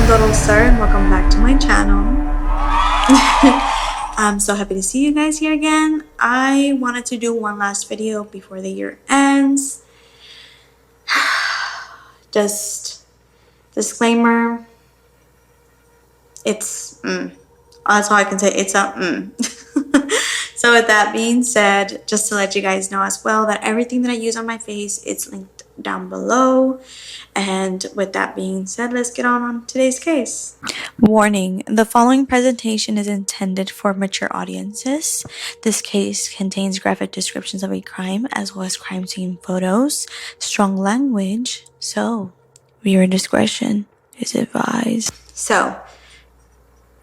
Doro sir, and welcome back to my channel. I'm so happy to see you guys here again. I wanted to do one last video before the year ends. Just disclaimer, it's that's all I can say. It's a So with that being said, just to let you guys know as well that everything that I use on my face, it's linked down below. And with that being said, let's get on today's case. Warning, the following presentation is intended for mature audiences. This case contains graphic descriptions of a crime as well as crime scene photos, strong language, so viewer discretion is advised. So,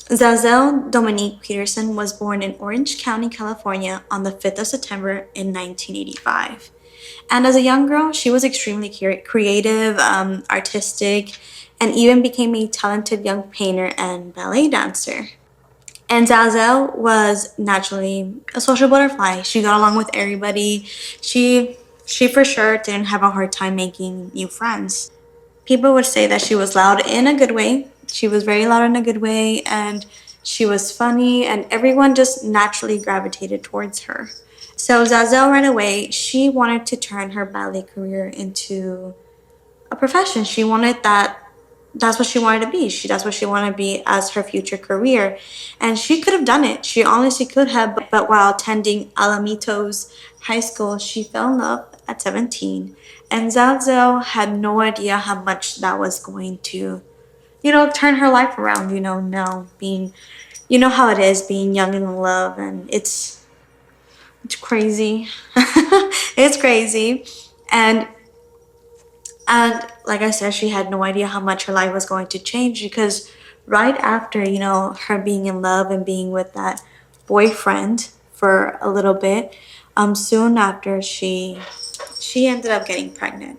Za'Zell Dominique Peterson was born in Orange County, California on the 5th of September in 1985. And as a young girl, she was extremely creative, artistic, and even became a talented young painter and ballet dancer. And Zazel was naturally a social butterfly. She got along with everybody. She for sure didn't have a hard time making new friends. People would say that she was loud in a good way. She was very loud in a good way, and she was funny, and everyone just naturally gravitated towards her. So Zazel right away, she wanted to turn her ballet career into a profession. She wanted that's what she wanted to be. That's what she wanted to be as her future career. And she could have done it. She honestly could have, but while attending Alamitos High School, she fell in love at 17. And Zazel had no idea how much that was going to, turn her life around, now being, how it is being young and in love, and it's crazy. It's crazy. And like I said, she had no idea how much her life was going to change, because right after, her being in love and being with that boyfriend for a little bit, soon after she ended up getting pregnant.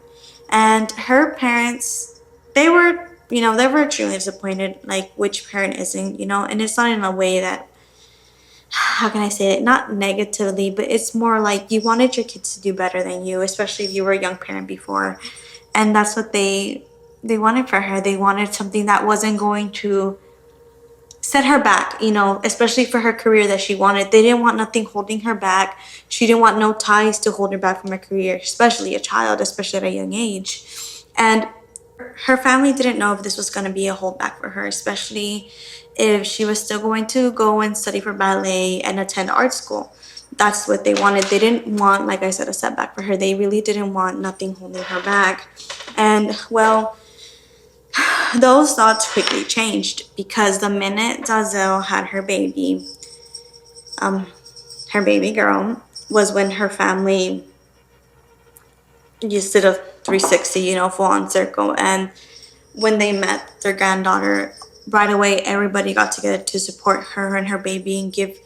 And her parents, they were extremely disappointed, like which parent isn't, and it's not in a way that, how can I say it, not negatively, but it's more like you wanted your kids to do better than you, especially if you were a young parent before. And that's what they wanted for her. They wanted something that wasn't going to set her back, especially for her career that she wanted. They didn't want nothing holding her back. She didn't want no ties to hold her back from her career, especially a child, especially at a young age. And her family didn't know if this was going to be a holdback for her, especially if she was still going to go and study for ballet and attend art school. That's what they wanted. They didn't want, like I said, a setback for her. They really didn't want nothing holding her back. And, well, those thoughts quickly changed, because the minute Zazel had her baby girl, was when her family just did a 360, full on circle. And when they met their granddaughter, right away everybody got together to support her and her baby and give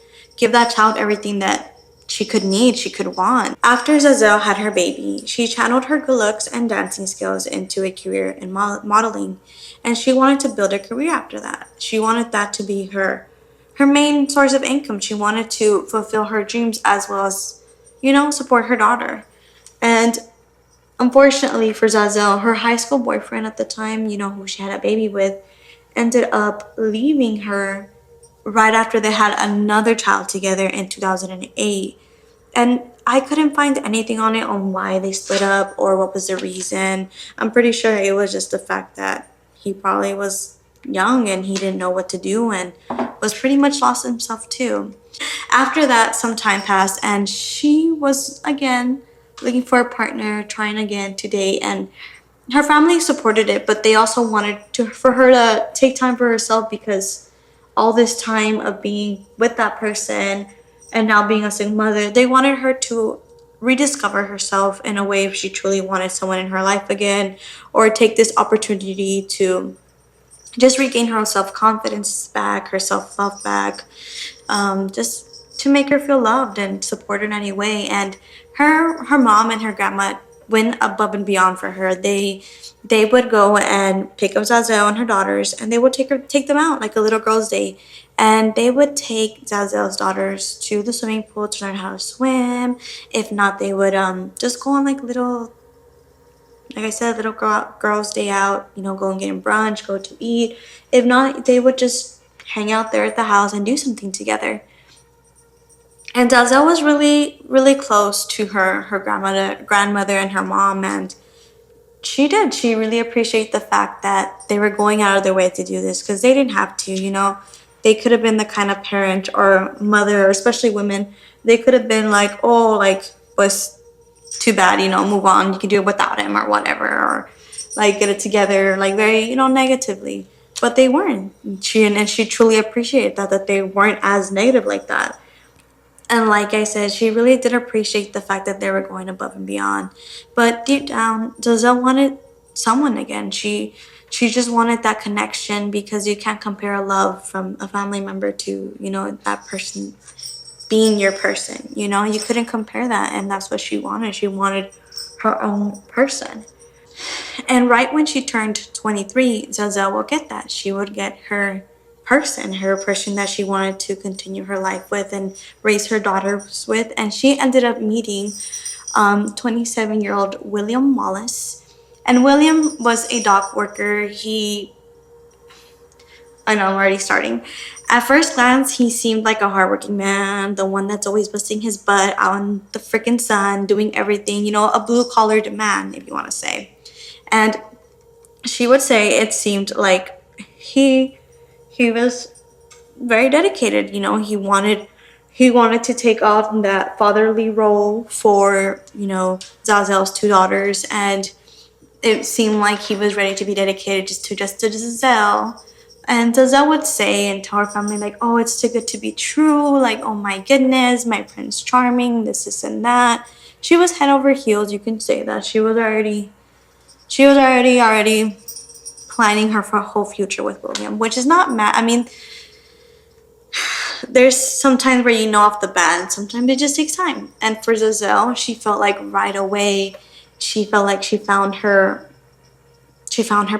that child everything that she could need, she could want. After Zazel had her baby, she channeled her good looks and dancing skills into a career in modeling, and she wanted to build a career after that. She wanted that to be her main source of income. She wanted to fulfill her dreams as well as, support her daughter. And unfortunately for Zazel, her high school boyfriend at the time, who she had a baby with, ended up leaving her right after they had another child together in 2008. And I couldn't find anything on it on why they split up or what was the reason. I'm pretty sure it was just the fact that he probably was young and he didn't know what to do and was pretty much lost himself too. After that, some time passed, and she was again looking for a partner, trying again to date, and her family supported it, but they also wanted for her to take time for herself, because all this time of being with that person and now being a single mother, they wanted her to rediscover herself in a way if she truly wanted someone in her life again, or take this opportunity to just regain her self-confidence back, her self-love back, just to make her feel loved and supported in any way. And her mom and her grandma went above and beyond for her. They would go and pick up Zazel and her daughters, and they would take them out like a little girl's day. And they would take Zazel's daughters to the swimming pool to learn how to swim. If not, they would just go on like little like I said, little girls' day out, go and get brunch, go to eat. If not, they would just hang out there at the house and do something together. And Zazel was really, really close to her grandmother and her mom, and she really appreciated the fact that they were going out of their way to do this, because they didn't have to. They could have been the kind of parent or mother, or especially women, they could have been like, oh, like, was too bad, move on, you can do it without him or whatever, or like get it together, like very, negatively. But they weren't. She truly appreciated that they weren't as negative like that. And like I said, she really did appreciate the fact that they were going above and beyond. But deep down, Zazel wanted someone again. She just wanted that connection, because you can't compare a love from a family member to, that person being your person. You couldn't compare that, and that's what she wanted. She wanted her own person. And right when she turned 23, Zazel will get that. She would get her person that she wanted to continue her life with and raise her daughters with. And she ended up meeting 27-year-old William Wallace. And William was a dock worker. I know I'm already starting. At first glance, he seemed like a hardworking man, the one that's always busting his butt out in the freaking sun, doing everything, a blue-collared man, if you want to say. And she would say it seemed like he was very dedicated. He wanted to take on that fatherly role for, Zazel's two daughters, and it seemed like he was ready to be dedicated just to Zazel. And Zazel would say and tell her family, like, oh, it's too good to be true, like, oh my goodness, my Prince Charming, this and that. She was head over heels, you can say that. She was already planning her whole future with William, which is not mad. I mean, there's sometimes where off the bat, sometimes it just takes time. And for Zazel, she felt like right away, she felt like she found her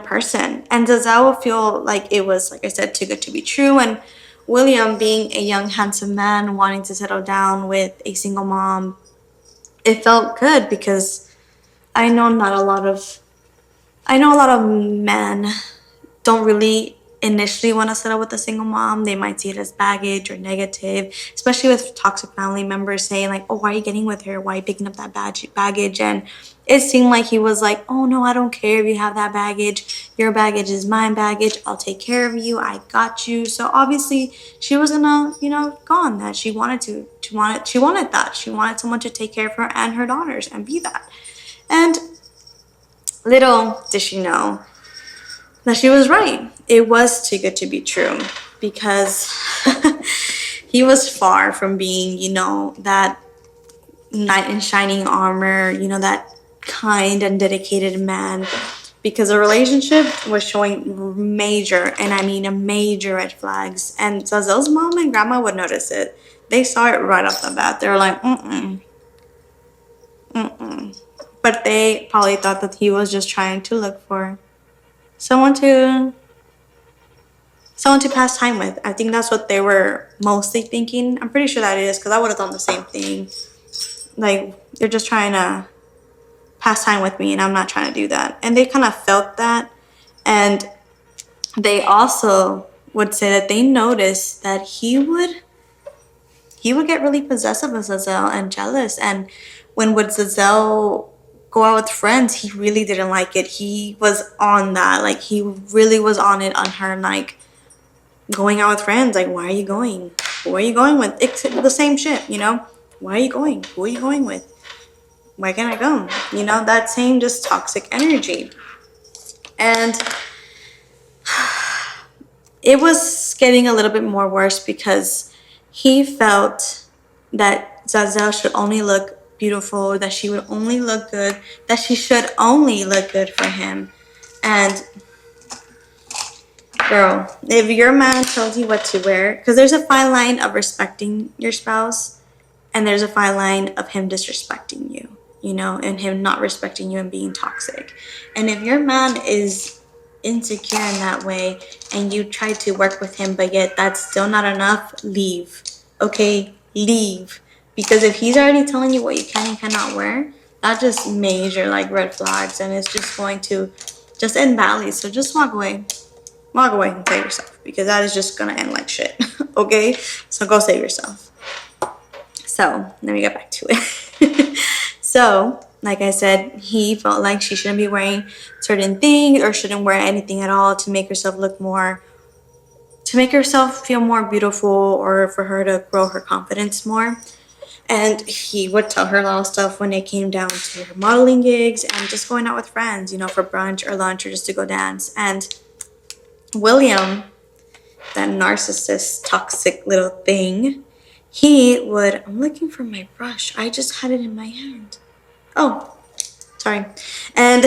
person. And Zazel will feel like it was, like I said, too good to be true. And William, being a young, handsome man wanting to settle down with a single mom, it felt good, because I know a lot of men don't really initially want to settle with a single mom. They might see it as baggage or negative, especially with toxic family members saying like, oh, why are you getting with her? Why are you picking up that baggage? And it seemed like he was like, oh no, I don't care if you have that baggage. Your baggage is my baggage. I'll take care of you. I got you. So obviously she was gonna, go on that. She wanted that. She wanted someone to take care of her and her daughters and be that. And little did she know that she was right. It was too good to be true, because he was far from being, that knight in shining armor, that kind and dedicated man, because the relationship was showing major, and I mean a major, red flags. And Zazel's mom and grandma would notice it. They saw it right off the bat. They were like, but they probably thought that he was just trying to look for someone to pass time with. I think that's what they were mostly thinking. I'm pretty sure that is, because I would have done the same thing. Like, you're just trying to pass time with me, and I'm not trying to do that. And they kind of felt that. And they also would say that they noticed that he would get really possessive of Zazel and jealous. And when would Zazel go out with friends, he really didn't like it. He was on that. Like, he really was on it on her, like, going out with friends. Like, why are you going? Who are you going with? It's the same shit, Why are you going? Who are you going with? Why can't I go? That same just toxic energy. And it was getting a little bit more worse, because he felt that Zazel should only look beautiful, that she would only look good, that she should only look good for him. And girl, if your man tells you what to wear, because there's a fine line of respecting your spouse, and there's a fine line of him disrespecting you, and him not respecting you and being toxic. And if your man is insecure in that way, and you try to work with him, but yet that's still not enough, leave. Okay, leave. Because if he's already telling you what you can and cannot wear, That's just major like red flags, and it's just going to just end badly. So just walk away. Walk away and save yourself, because that is just gonna end like shit. Okay? So go save yourself. So let me get back to it. So, like I said, he felt like she shouldn't be wearing certain things or shouldn't wear anything at all to make herself look more, to make herself feel more beautiful, or for her to grow her confidence more. And he would tell her a lot of stuff when it came down to her modeling gigs and just going out with friends, for brunch or lunch or just to go dance. And William, that narcissist, toxic little thing, he would, I'm looking for my brush. I just had it in my hand. Oh, sorry. And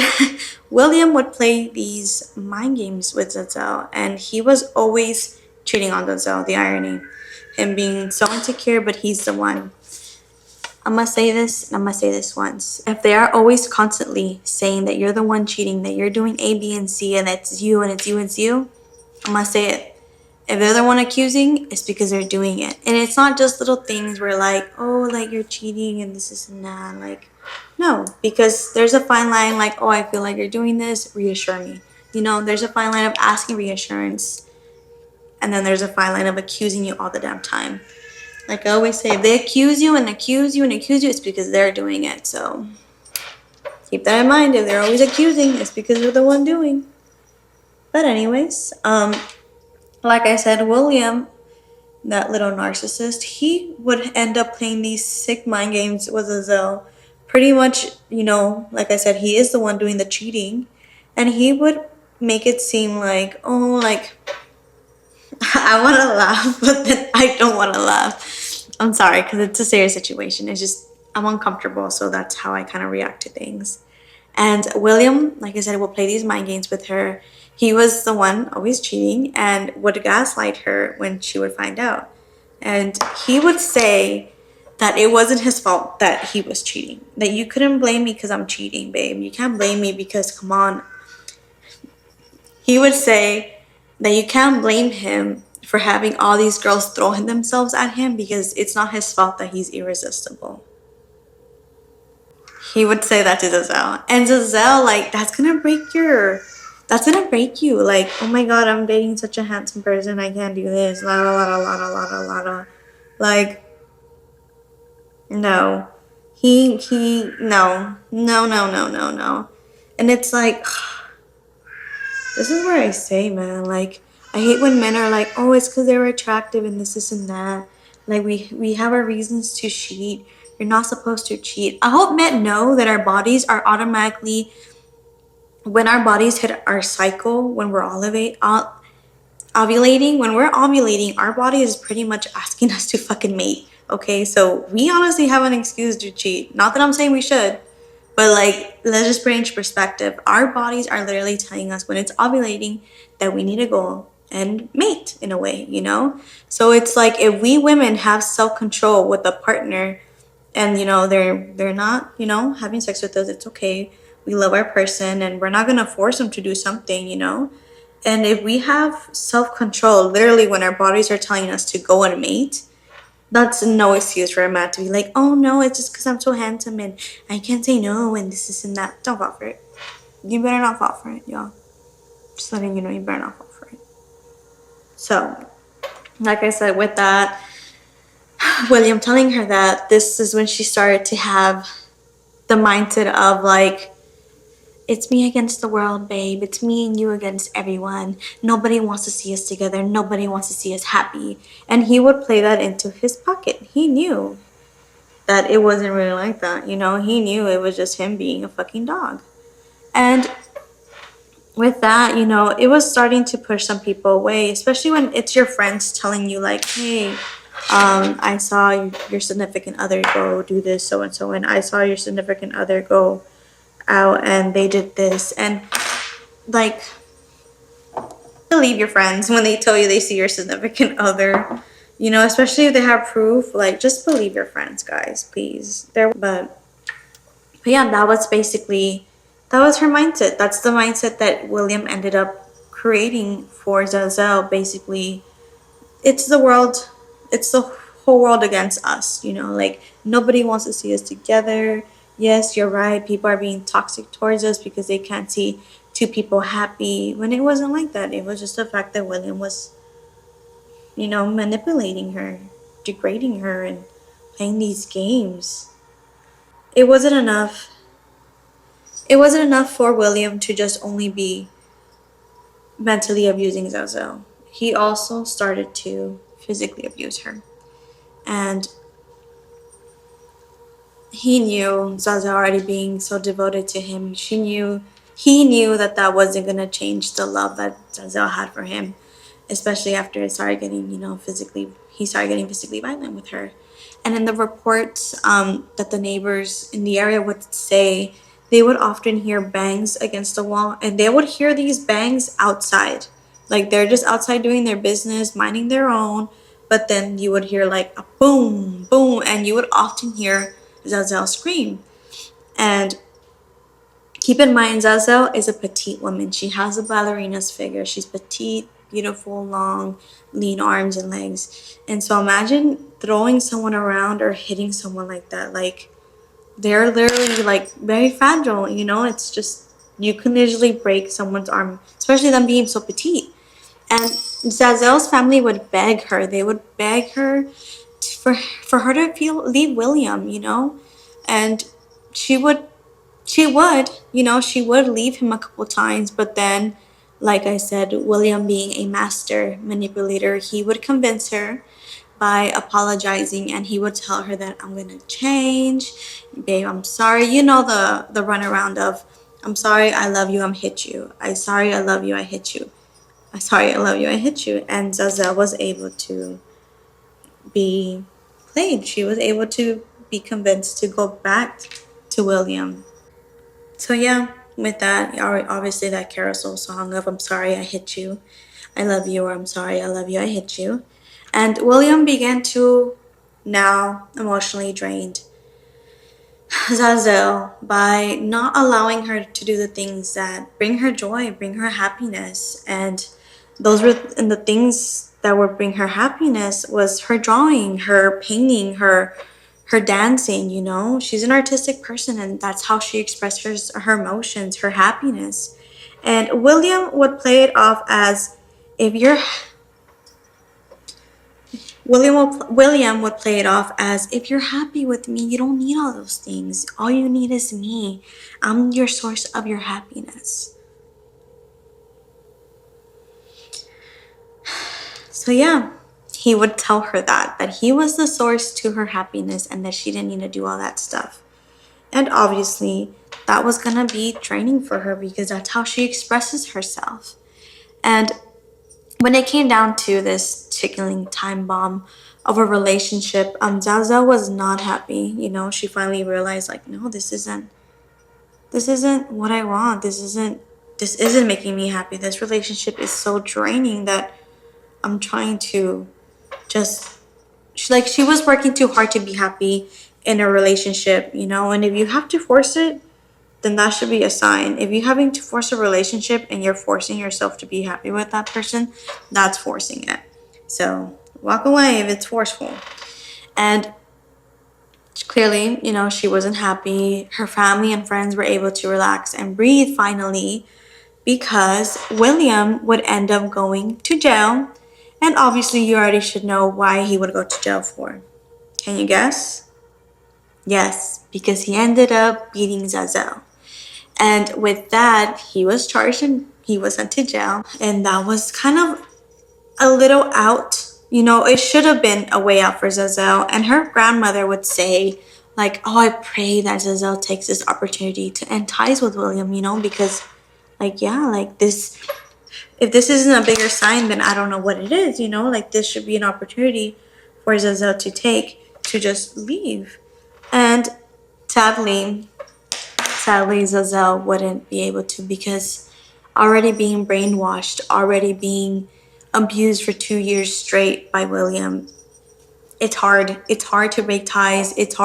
William would play these mind games with Za'Zell, and he was always cheating on Za'Zell, the irony. Him being so insecure, but he's the one. I'm gonna say this, and I'm gonna say this once. If they are always constantly saying that you're the one cheating, that you're doing A, B, and C, and it's you, and it's you, and it's you, I'm gonna say it. If they're the one accusing, it's because they're doing it. And it's not just little things where like, oh, like you're cheating and this and that. Like, no, because there's a fine line like, oh, I feel like you're doing this, reassure me. There's a fine line of asking reassurance. And then there's a fine line of accusing you all the damn time. Like I always say, if they accuse you and accuse you and accuse you, it's because they're doing it. So keep that in mind. If they're always accusing, it's because they're the one doing. But anyways, like I said, William, that little narcissist, he would end up playing these sick mind games with Za'Zell. Pretty much, like I said, he is the one doing the cheating. And he would make it seem like, oh, like, I want to laugh, but then I don't want to laugh. I'm sorry, because it's a serious situation. It's just, I'm uncomfortable, so that's how I kind of react to things. And William, like I said, will play these mind games with her. He was the one always cheating and would gaslight her when she would find out. And he would say that it wasn't his fault that he was cheating. That you couldn't blame me because I'm cheating, babe. You can't blame me because, come on. He would say that you can't blame him for having all these girls throw themselves at him because it's not his fault that he's irresistible. He would say that to Za'Zell. And Za'Zell, like, that's gonna break you. Like, oh my god, I'm dating such a handsome person, I can't do this. La la la la la la la la. Like, no. No. And it's like, this is where I say, man, like, I hate when men are like, oh, it's because they're attractive and this and that. Like, we have our reasons to cheat. You're not supposed to cheat. I hope men know that our bodies are automatically, when our bodies hit our cycle, when we're ovulating, when we're ovulating, our body is pretty much asking us to fucking mate. Okay, so we honestly have an excuse to cheat. Not that I'm saying we should, but like, let's just bring it into perspective. Our bodies are literally telling us when it's ovulating that we need to go and mate in a way, So it's like, if we women have self-control with a partner and, they're not, having sex with us, it's okay. We love our person and we're not going to force them to do something, And if we have self-control, literally when our bodies are telling us to go and mate, that's no excuse for a man to be like, oh no, it's just because I'm so handsome and I can't say no and this and that. Don't fall for it. You better not fall for it, y'all. Just letting you know, you better not fall for it. So, like I said, with that, William telling her that, this is when she started to have the mindset of like, it's me against the world, babe. It's me and you against everyone. Nobody wants to see us together. Nobody wants to see us happy. And he would play that into his pocket. He knew that it wasn't really like that. He knew it was just him being a fucking dog. And with that, it was starting to push some people away, especially when it's your friends telling you like, hey, I saw your significant other go do this, so and so, and I saw your significant other go out and they did this. And like, believe your friends when they tell you they see your significant other, especially if they have proof. Like, just believe your friends, guys, please. But yeah, that was her mindset. That's the mindset that William ended up creating for Za'Zell. Basically, it's the whole world against us, like, nobody wants to see us together. Yes, you're right. People are being toxic towards us because they can't see two people happy, when it wasn't like that. It was just the fact that William was, manipulating her, degrading her, and playing these games. It wasn't enough. It wasn't enough for William to just only be mentally abusing Zazel. He also started to physically abuse her. And he knew, Zaza already being so devoted to him, he knew that that wasn't going to change the love that Zazel had for him, especially after it started getting, he started getting physically violent with her. And in the reports that the neighbors in the area would say, they would often hear bangs against the wall, and they would hear these bangs outside. Like they're just outside doing their business, minding their own, but then you would hear like a boom, boom, and you would often hear Zazel scream. And keep in mind, Zazel is a petite woman. She has a ballerina's figure. She's petite, beautiful, long, lean arms and legs. And so imagine throwing someone around or hitting someone like that. Like, they're literally like very fragile, It's just, you can literally break someone's arm, especially them being so petite. And Zazel's family would beg her. They would beg her for her to leave William, and she would she would leave him a couple times, but then, like I said, William being a master manipulator, he would convince her by apologizing, and he would tell her that I'm gonna change, babe, I'm sorry, the runaround of, I'm sorry, I love you, I'm hit you, I sorry, I love you, I hit you, I sorry, I love you, I hit you. And Zazel was able to be played. She was able to be convinced to go back to William. So yeah, with that, obviously that carousel song of I'm sorry I hit you, I love you, or I'm sorry I love you, I hit you. And William began to, now emotionally drained, Zazel by not allowing her to do the things that bring her joy, bring her happiness. And the things that would bring her happiness was her drawing, her painting, her dancing, She's an artistic person, and that's how she expresses her emotions, her happiness. And if you're William would play it off as, if you're happy with me, you don't need all those things. All you need is me. I'm your source of your happiness. So yeah, he would tell her that he was the source to her happiness and that she didn't need to do all that stuff. And obviously, that was going to be draining for her because that's how she expresses herself. And when it came down to this ticking time bomb of a relationship, Zaza was not happy. She finally realized, like, no, this isn't what I want. This isn't making me happy. This relationship is so draining that I'm trying to just, she was working too hard to be happy in a relationship, and if you have to force it, then that should be a sign. If you're having to force a relationship and you're forcing yourself to be happy with that person, that's forcing it. So walk away if it's forceful. And clearly, she wasn't happy. Her family and friends were able to relax and breathe finally because William would end up going to jail. And obviously, you already should know why he would go to jail for. Can you guess? Yes, because he ended up beating Zazel. And with that, he was charged and he was sent to jail. And that was kind of a little out. It should have been a way out for Zazel. And her grandmother would say, like, oh, I pray that Zazel takes this opportunity to end ties with William, because, like, yeah, like this, if this isn't a bigger sign, then I don't know what it is, like this should be an opportunity for Zazel to take to just leave. And sadly, Zazel wouldn't be able to because already being brainwashed, already being abused for 2 years straight by William, it's hard. It's hard to break ties. It's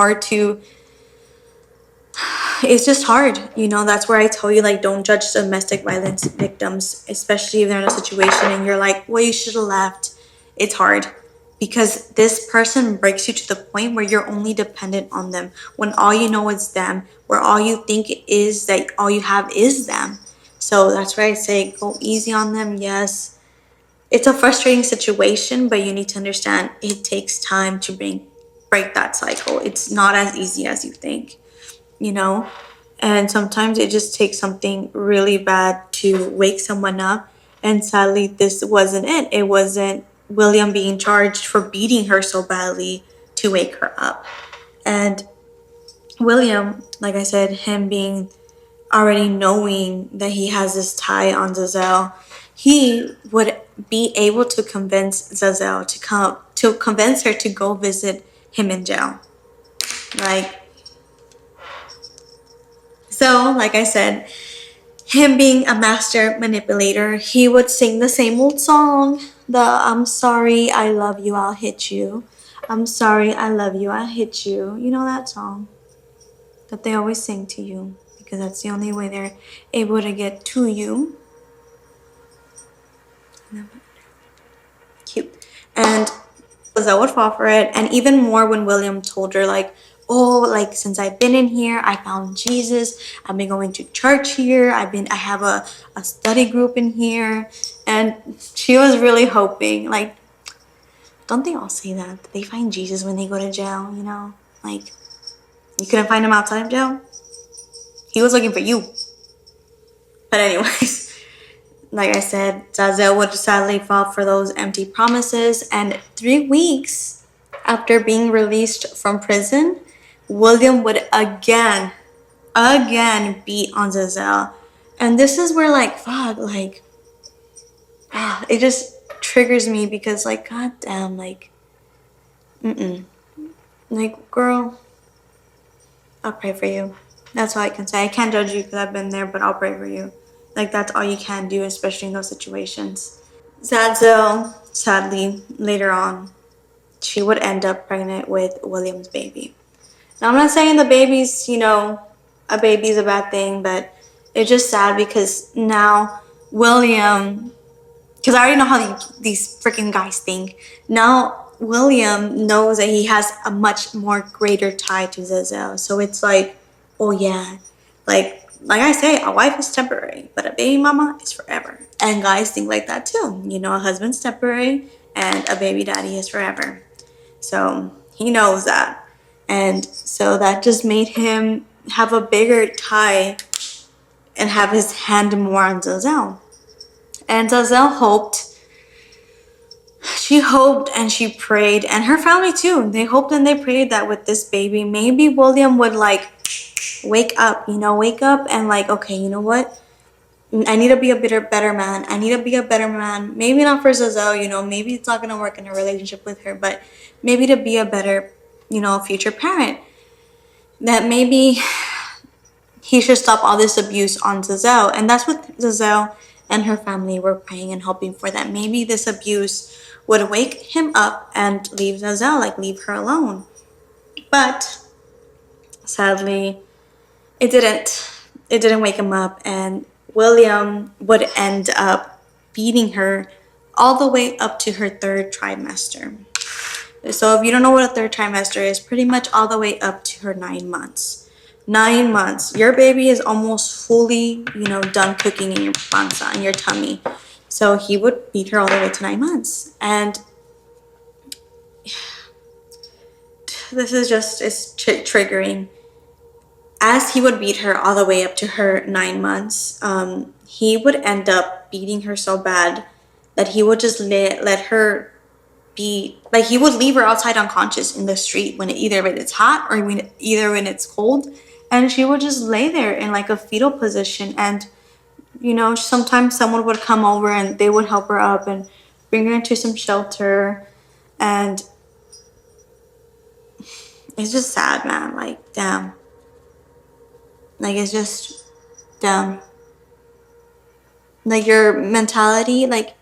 just hard. That's where I tell you, like, don't judge domestic violence victims, especially if they're in a situation and you're like, well, you should have left. It's hard. because this person breaks you to the point where you're only dependent on them, when all you know is them, where all you think is that all you have is them. So that's why I say go easy on them. Yes, it's a frustrating situation, but you need to understand it takes time to break that cycle. It's not as easy as you think, you know? And sometimes it just takes something really bad to wake someone up. And sadly, this wasn't it. It wasn't William being charged for beating her so badly to wake her up. And William, like I said, him being already knowing that he has this tie on Za'Zell, he would be able to convince Zazel to convince her to go visit him in jail. Like, so, like I said, him being a master manipulator, he would sing the same old song, the "I'm sorry, I love you, I'll hit you. I'm sorry, I love you, I'll hit you." You know that song that they always sing to you because that's the only way they're able to get to you. Cute. And Zazel would fall for it, and even more when William told her, like, oh, like, since I've been in here, I found Jesus. I've been going to church here. I have a study group in here. And she was really hoping, like, don't they all say that? They find Jesus when they go to jail, you know? Like, you couldn't find him outside of jail? He was looking for you. But anyways, like I said, Zazel would sadly fall for those empty promises. And 3 weeks after being released from prison, William would again beat on Zazel. And this is where, like, fuck, like, it just triggers me because, like, goddamn, like, like, girl, I'll pray for you. That's all I can say. I can't judge you because I've been there, but I'll pray for you. Like, that's all you can do, especially in those situations. Zazel, sadly, later on, she would end up pregnant with William's baby. Now, I'm not saying the baby's, you know, a baby's a bad thing, but it's just sad because now William, because I already know how these freaking guys think. Now William knows that he has a much more greater tie to Zazel. So it's like, oh yeah, like I say, a wife is temporary, but a baby mama is forever. And guys think like that too. You know, a husband's temporary and a baby daddy is forever. So he knows that. And so that just made him have a bigger tie and have his hand more on Zazel. And Zazel she hoped and she prayed, and her family too. They hoped and they prayed that with this baby, maybe William would, like, wake up, you know, wake up and, like, okay, you know what? I need to be a better man. I need to be a better man. Maybe not for Zazel, you know, maybe it's not going to work in a relationship with her, but maybe to be a better, you know, future parent. That maybe he should stop all this abuse on Zazel. And that's what Zazel and her family were praying and hoping for, that maybe this abuse would wake him up and leave Zazel, like, leave her alone. But sadly, it didn't wake him up, and William would end up beating her all the way up to her 3rd trimester. So if you don't know what a 3rd trimester is, pretty much all the way up to her 9 months. 9 months. Your baby is almost fully, you know, done cooking in your panza, in your tummy. So he would beat her all the way to 9 months. And this is just, it's triggering. As he would beat her all the way up to her 9 months, he would end up beating her so bad that he would just let her be, like, he would leave her outside unconscious in the street when either when it's hot or when it's cold, and she would just lay there in, like, a fetal position. And, you know, sometimes someone would come over and they would help her up and bring her into some shelter. And it's just sad, man. Like, damn. Like, it's just damn. Like, your mentality, like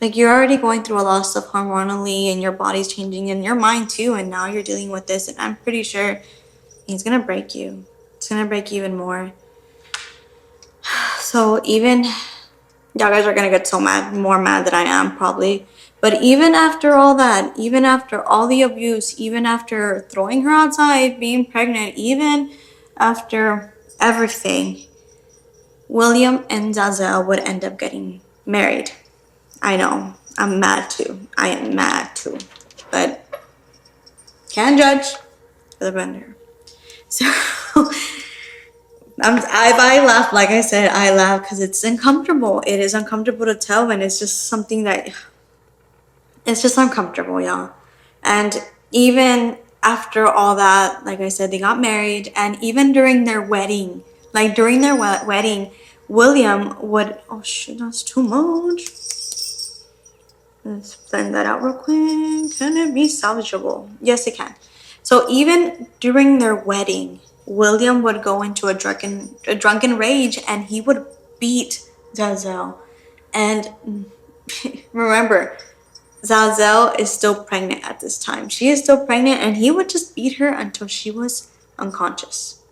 you're already going through a lot of stuff hormonally, and your body's changing, and your mind too, and now you're dealing with this, and I'm pretty sure he's gonna break you. It's gonna break you even more. So even Y'all guys are gonna get so mad, more mad than I am probably. But even after all that, even after all the abuse, even after throwing her outside, being pregnant, even after everything, William and Zazel would end up getting married. I know, I'm mad too. I am mad too. But can't judge for the vendor. So I laugh, like I said, I laugh because it's uncomfortable. It is uncomfortable to tell, and it's just something that it's just uncomfortable, y'all. And even after all that, like I said, they got married, and even during their wedding, like during their wedding, William would, oh shit, that's too much. Let's blend that out real quick. Can it be salvageable? Yes, it can. So even during their wedding, William would go into a drunken rage, and he would beat Zazel. And remember, Zazel is still pregnant at this time. She is still pregnant, and he would just beat her until she was unconscious.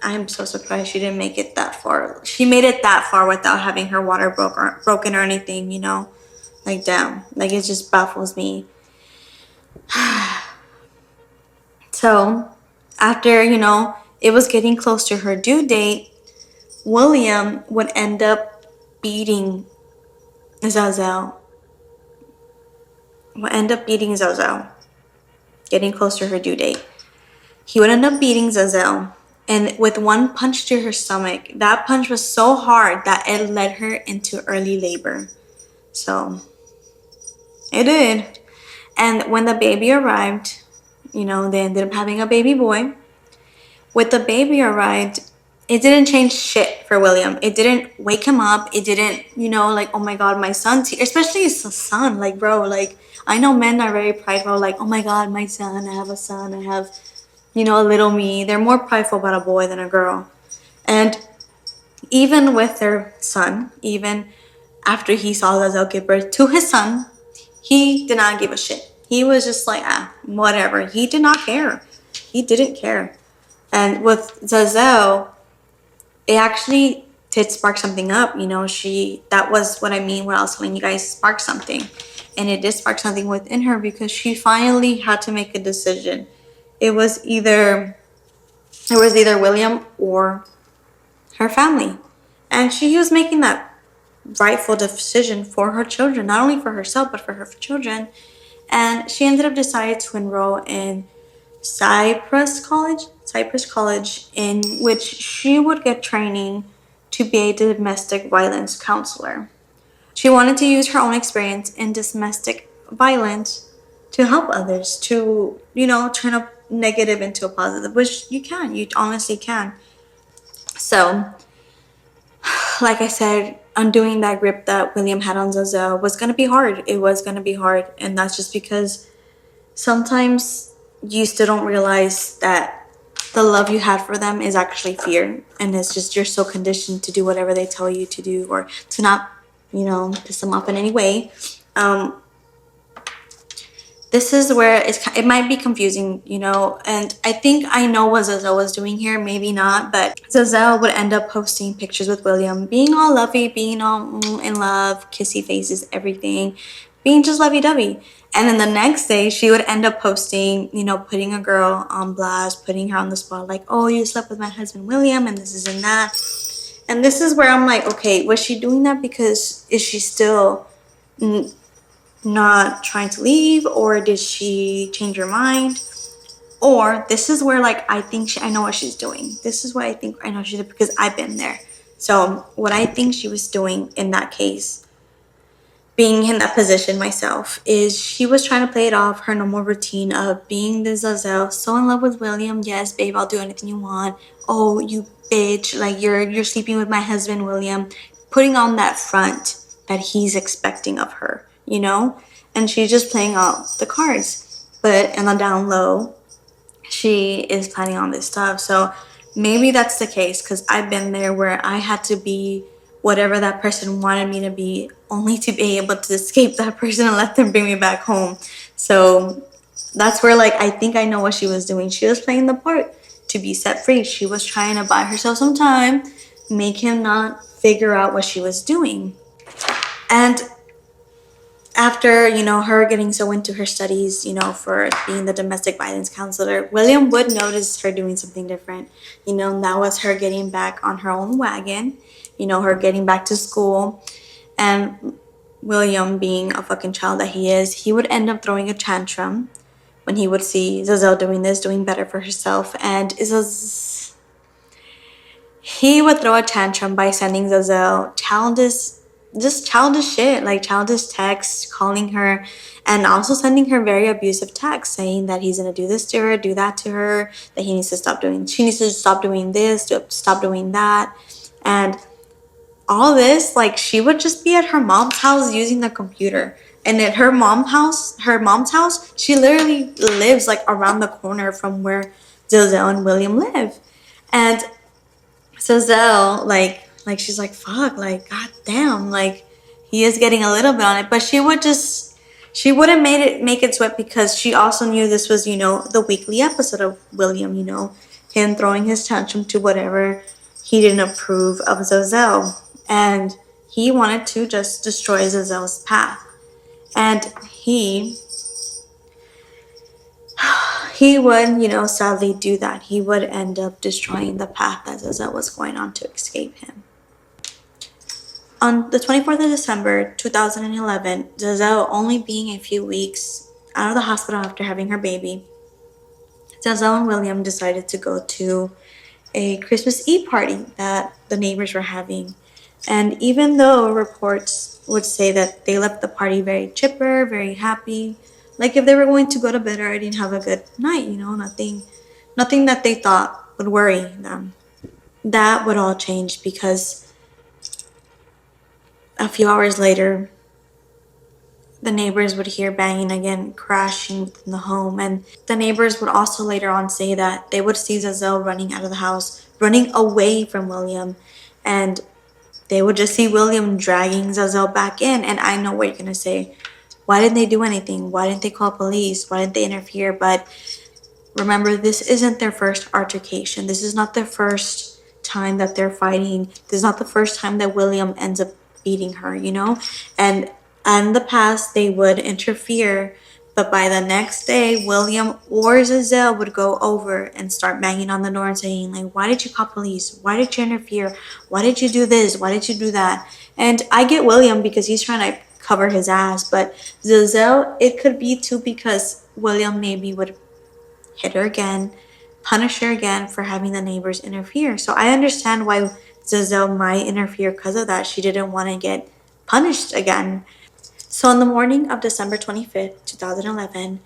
I am so surprised she didn't make it that far. She made it that far without having her water broken or anything, you know? Like, damn. Like, it just baffles me. So, after, it was getting close to her due date, William would end up beating Zazel. Getting close to her due date. He would end up beating Zazel, and with one punch to her stomach. That punch was so hard that it led her into early labor. So, it did. And when the baby arrived, they ended up having a baby boy. With the baby arrived, it didn't change shit for William. It didn't wake him up. It didn't, like, oh my God, my son's here. Especially his son. Like, bro, like, I know men are very prideful. Like, oh my God, my son, I have a son. I have, a little me. They're more prideful about a boy than a girl. And even with their son, even after he saw Zazel give birth to his son, he did not give a shit. He was just like, whatever. He did not care. He didn't care. And with Zazel, it actually did spark something up. That was what I mean when I was telling you guys, spark something. And it did spark something within her, because she finally had to make a decision. It was either William or her family. And she was making that rightful decision for her children, not only for herself, but for her children. And she ended up deciding to enroll in Cypress College, in which she would get training to be a domestic violence counselor. She wanted to use her own experience in domestic violence to help others, to, turn a negative into a positive, which you honestly can. So, like I said, undoing that grip that William had on Zazel was going to be hard. It was going to be hard. And that's just because sometimes you still don't realize that the love you had for them is actually fear. And it's just you're so conditioned to do whatever they tell you to do, or to not, piss them off in any way. This is where it might be confusing, and I think I know what Zazel was doing here, maybe not, but Zazel would end up posting pictures with William, being all lovey, being all in love, kissy faces, everything, being just lovey-dovey. And then the next day, she would end up posting, putting a girl on blast, putting her on the spot, like, oh, you slept with my husband, William, and this is and that. And this is where I'm like, okay, was she doing that because is she still not trying to leave, or did she change her mind? Or this is where, like, I know what she's doing. This is what I think I know she's doing, because I've been there. So what I think she was doing in that case, being in that position myself, is she was trying to play it off her normal routine of being the Zazel, so in love with William. Yes, babe, I'll do anything you want. Oh, you bitch, like you're sleeping with my husband, William. Putting on that front that he's expecting of her, and she's just playing out the cards. But in the down low, she is planning on this stuff. So maybe that's the case, because I've been there where I had to be whatever that person wanted me to be, only to be able to escape that person and let them bring me back home. So that's where, like, I think I know what she was doing. She was playing the part to be set free. She was trying to buy herself some time, make him not figure out what she was doing. And after, her getting so into her studies, for being the domestic violence counselor, William would notice her doing something different. That was her getting back on her own wagon, her getting back to school. And William, being a fucking child that he is, he would end up throwing a tantrum when he would see Za'Zell doing better for herself. And he would throw a tantrum by sending Za'Zell childish shit, like childish texts, calling her, and also sending her very abusive texts, saying that he's gonna do this to her, do that to her, that she needs to stop doing this, stop doing that. And all this, like, she would just be at her mom's house using the computer. And at her mom's house, she literally lives like around the corner from where Za'Zell and William live. And Za'Zell, like she's like, fuck, like, god damn, like, he is getting a little bit on it. But she wouldn't make it sweat, because she also knew this was, the weekly episode of William, him throwing his tantrum to whatever he didn't approve of Za'Zell. And he wanted to just destroy Za'Zell's path. And he would, sadly do that. He would end up destroying the path that Za'Zell was going on to escape him. On the 24th of December, 2011, Za'Zell, only being a few weeks out of the hospital after having her baby, Za'Zell and William decided to go to a Christmas Eve party that the neighbors were having. And even though reports would say that they left the party very chipper, very happy, like if they were going to go to bed already and have a good night, nothing that they thought would worry them. That would all change, because a few hours later, the neighbors would hear banging again, crashing within the home. And the neighbors would also later on say that they would see Za'Zell running out of the house, running away from William. And they would just see William dragging Za'Zell back in. And I know what you're going to say. Why didn't they do anything? Why didn't they call police? Why didn't they interfere? But remember, this isn't their first altercation. This is not their first time that they're fighting. This is not the first time that William ends up beating her, And in the past, they would interfere. But by the next day, William or Za'Zell would go over and start banging on the door and saying, like, why did you call police? Why did you interfere? Why did you do this? Why did you do that? And I get William, because he's trying to cover his ass. But Za'Zell, it could be too, because William maybe would hit her again, punish her again for having the neighbors interfere. So I understand why Za'Zell might interfere because of that. She didn't want to get punished again. So on the morning of December 25th, 2011,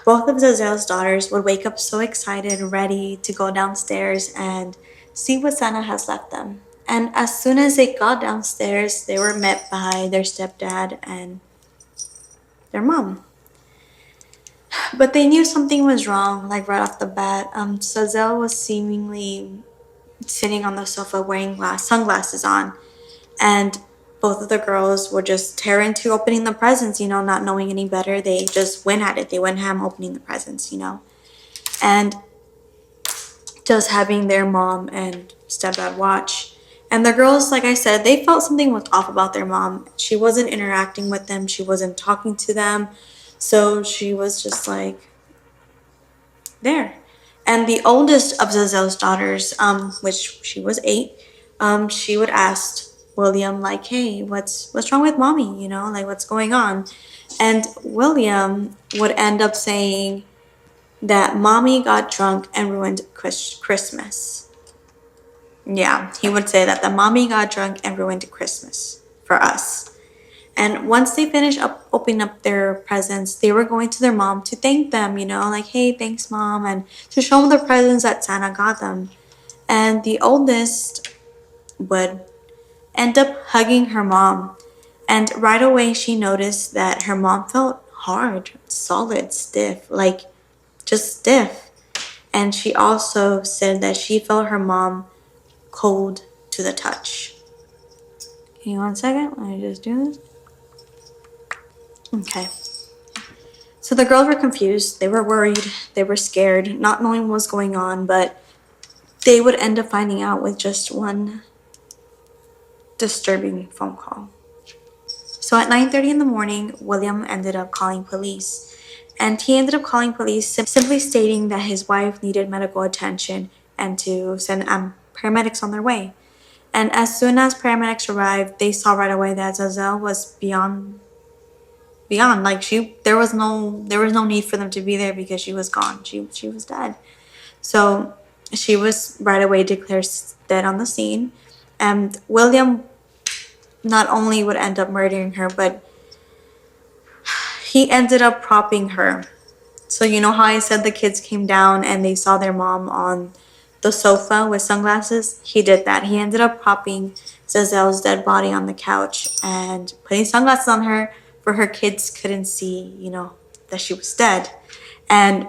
both of Za'Zell's daughters would wake up so excited, ready to go downstairs and see what Santa has left them. And as soon as they got downstairs, they were met by their stepdad and their mom. But they knew something was wrong, like right off the bat. Za'Zell was seemingly sitting on the sofa wearing sunglasses on. And both of the girls were just tear into opening the presents, not knowing any better. They just went at it. They went ham opening the presents, And just having their mom and stepdad watch. And the girls, like I said, they felt something was off about their mom. She wasn't interacting with them. She wasn't talking to them. So she was just like, there. And the oldest of Za'Zell's daughters, which she was 8, she would ask William, like, hey, what's wrong with mommy? Like, what's going on? And William would end up saying that mommy got drunk and ruined Christmas. Yeah, he would say that the mommy got drunk and ruined Christmas for us. And once they finished opening up their presents, they were going to their mom to thank them, like, hey, thanks, mom, and to show them the presents that Santa got them. And the oldest would end up hugging her mom. And right away, she noticed that her mom felt hard, solid, stiff, like just stiff. And she also said that she felt her mom cold to the touch. Give me 1 second. Let me just do this. Okay. So the girls were confused. They were worried. They were scared, not knowing what was going on. But they would end up finding out with just one disturbing phone call. So at 9:30 in the morning, William ended up calling police. And he ended up calling police simply stating that his wife needed medical attention and to send paramedics on their way. And as soon as paramedics arrived, they saw right away that Za'Zell was beyond. Like there was no need for them to be there because she was gone. She was dead. So she was right away declared dead on the scene. And William not only would end up murdering her, but he ended up propping her. So you know how I said the kids came down and they saw their mom on the sofa with sunglasses? He did that. He ended up propping Za'Zell's dead body on the couch and putting sunglasses on her where her kids couldn't see, that she was dead. And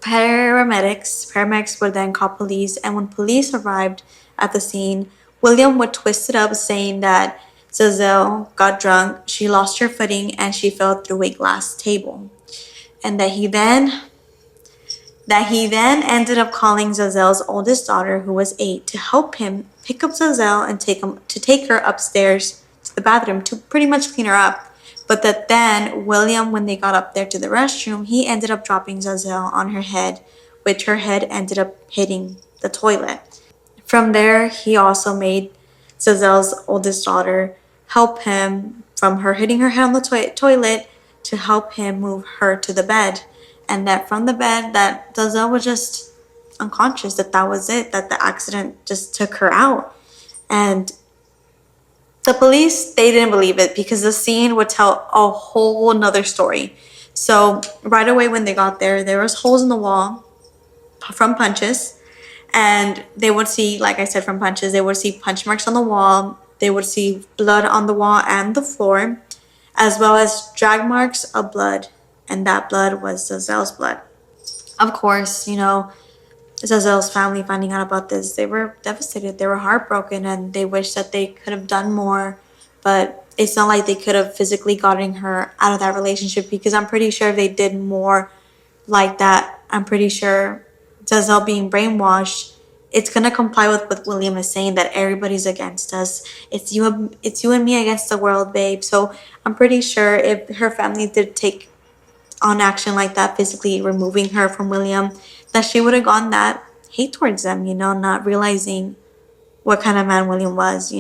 paramedics would then call police, and when police arrived at the scene, William would twist it up saying that Za'Zell got drunk, she lost her footing, and she fell through a glass table. And that he then ended up calling Za'Zell's oldest daughter, who was 8, to help him pick up Za'Zell and take her upstairs to the bathroom to pretty much clean her up. But that then William, when they got up there to the restroom, he ended up dropping Za'Zell on her head, which her head ended up hitting the toilet. From there, he also made Za'Zell's oldest daughter help him from her hitting her head on the toilet to help him move her to the bed. And that from the bed, that Za'Zell was just unconscious, that was it, that the accident just took her out. And the police, they didn't believe it because the scene would tell a whole nother story. So right away when they got there was holes in the wall from punches. And they would see, like I said, from punches, they would see punch marks on the wall. They would see blood on the wall and the floor, as well as drag marks of blood. And that blood was Za'Zell's blood. Of course, Za'Zell's family finding out about this, they were devastated. They were heartbroken and they wished that they could have done more. But it's not like they could have physically gotten her out of that relationship, because I'm pretty sure if they did more like that, I'm pretty sure Za'Zell being brainwashed, it's going to comply with what William is saying, that everybody's against us. It's you and me against the world, babe. So I'm pretty sure if her family did take on action like that, physically removing her from William, that she would have gone that hate towards them, not realizing what kind of man William was,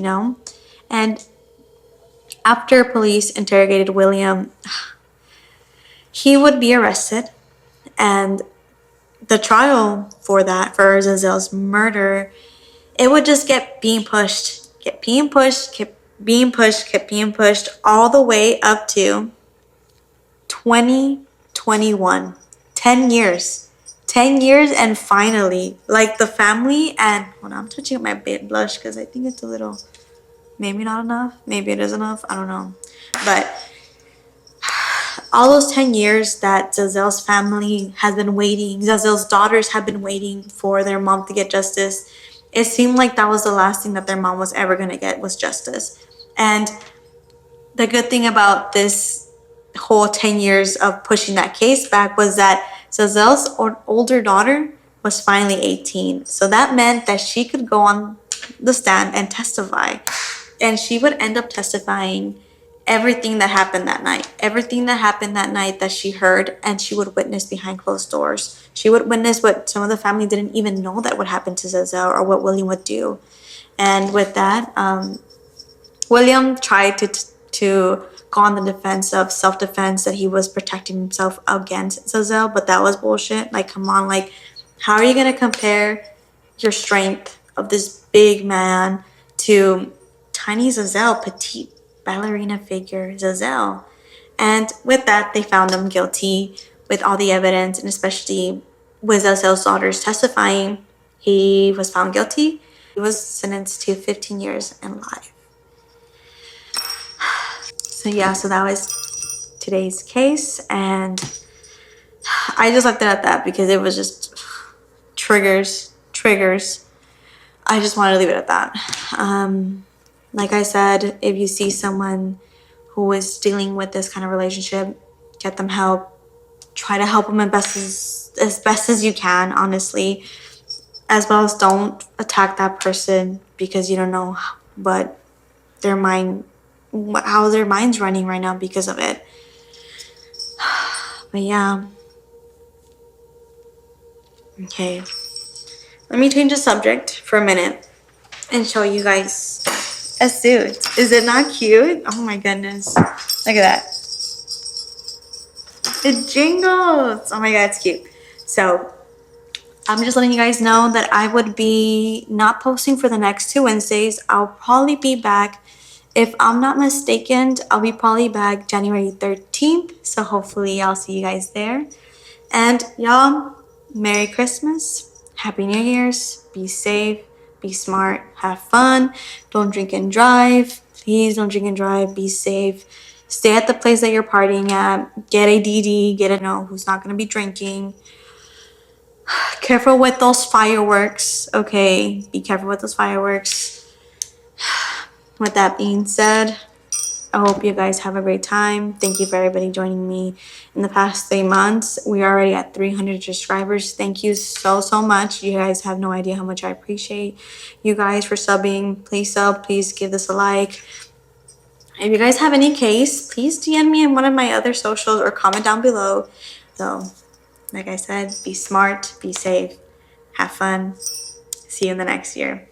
And after police interrogated William, he would be arrested, and the trial for Za'Zell's murder, it would just kept being pushed all the way up to 2021. 10 years. 10 years, and finally, like the family, and hold on, I'm touching my blush because I think it's a little, maybe not enough, maybe it is enough, I don't know. But all those 10 years that Za'Zell's family has been waiting, Za'Zell's daughters have been waiting for their mom to get justice, it seemed like that was the last thing that their mom was ever going to get, was justice. And the good thing about this whole 10 years of pushing that case back was that Za'Zell's older daughter was finally 18. So that meant that she could go on the stand and testify. And she would end up testifying everything that happened that night. Everything that happened that night that she heard, and she would witness behind closed doors. She would witness what some of the family didn't even know that would happen to Za'Zell, or what William would do. And with that, William tried to go on the defense of self-defense, that he was protecting himself against Za'Zell, but that was bullshit. Like, come on, like, how are you going to compare your strength of this big man to tiny Za'Zell, petite ballerina figure Za'Zell? And with that, they found him guilty with all the evidence, and especially with Za'Zell's daughters testifying. He was found guilty. He was sentenced to 15 years in life. So yeah, so that was today's case, and I just left it at that because it was just triggers. I just wanted to leave it at that. Like I said, if you see someone who is dealing with this kind of relationship, get them help. Try to help them as best as you can, honestly. As well as don't attack that person because you don't know what their mind, how their mind's running right now because of it. But yeah. Okay. Let me change the subject for a minute and show you guys a suit. Is it not cute? Oh my goodness. Look at that. It jingles. Oh my god, it's cute. So I'm just letting you guys know that I would be not posting for the next 2 Wednesdays. I'll probably be back. If I'm not mistaken, I'll be probably back January 13th. So hopefully I'll see you guys there. And y'all, Merry Christmas. Happy New Year's. Be safe. Be smart. Have fun. Don't drink and drive. Please don't drink and drive. Be safe. Stay at the place that you're partying at. Get a DD. Get a no who's not going to be drinking. Careful with those fireworks, okay? Be careful with those fireworks. With that being said, I hope you guys have a great time. Thank you for everybody joining me in the past 3 months. We are already at 300 subscribers. Thank you so much. You guys have no idea how much I appreciate you guys for subbing. Please sub. Please give this a like. If you guys have any case, please DM me in one of my other socials or comment down below. So, like I said, be smart, be safe, have fun. See you in the next year.